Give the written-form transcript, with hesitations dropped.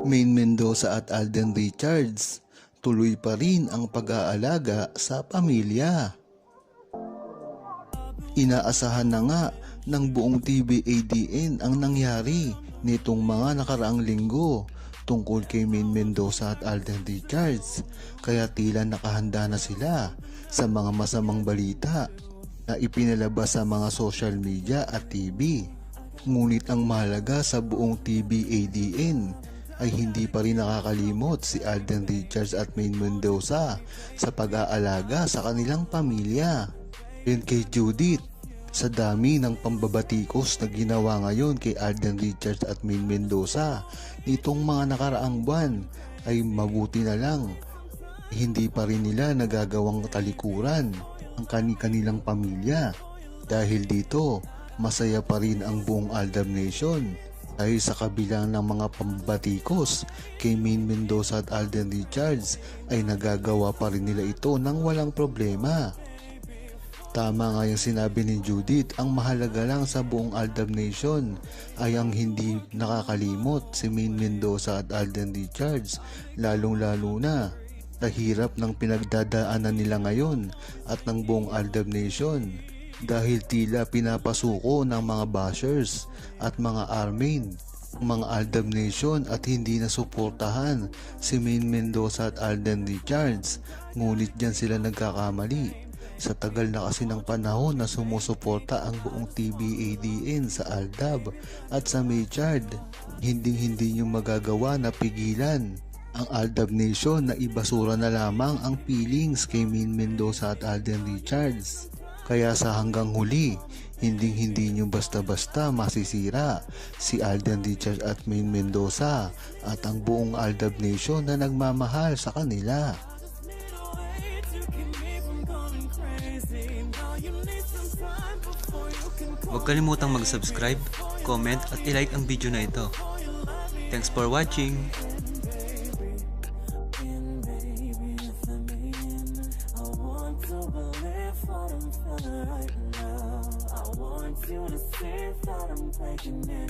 Main Mendoza at Alden Richards, tuloy pa rin ang pag-aalaga sa pamilya. Inaasahan na nga ng buong TVADN ang nangyari nitong mga nakaraang linggo tungkol kay Main Mendoza at Alden Richards, kaya tila nakahanda na sila sa mga masamang balita na ipinalabas sa mga social media at TV. Ngunit ang mahalaga sa buong TVADN ay hindi pa rin nakakalimot si Alden Richards at Main Mendoza sa pag-aalaga sa kanilang pamilya. Ayon kay Judith, sa dami ng pambabatikos na ginawa ngayon kay Alden Richards at Main Mendoza nitong mga nakaraang buwan, ay mabuti na lang hindi pa rin nila nagagawang talikuran ang kanilang pamilya. Dahil dito, masaya pa rin ang buong Aldab Nation dahil sa kabila ng mga pambatikos kay Main Mendoza at Alden Richards ay nagagawa pa rin nila ito nang walang problema. Tama nga yung sinabi ni Judith, ang mahalaga lang sa buong Aldab Nation ay ang hindi nakakalimot si Main Mendoza at Alden Richards, lalong-lalo na sa hirap ng pinagdadaanan nila ngayon at ng buong Aldab Nation dahil tila pinapasuko ng mga bashers at mga armin mga Aldab Nation at hindi nasuportahan si Main Mendoza at Alden Richards. Ngunit dyan sila nagkakamali. Sa tagal na kasi ng panahon na sumusuporta ang buong TVADN sa Aldab at sa Maychard, hindi nyo magagawa na pigilan ang Aldab Nation na ibasura na lamang ang feelings kay Main Mendoza at Alden Richards. Kaya sa hanggang huli, hindi nyo basta-basta masisira si Alden Richards at Main Mendoza at ang buong Aldab Nation na nagmamahal sa kanila. Huwag kalimutang mag-subscribe, comment at i-like ang video na ito. Thanks for watching!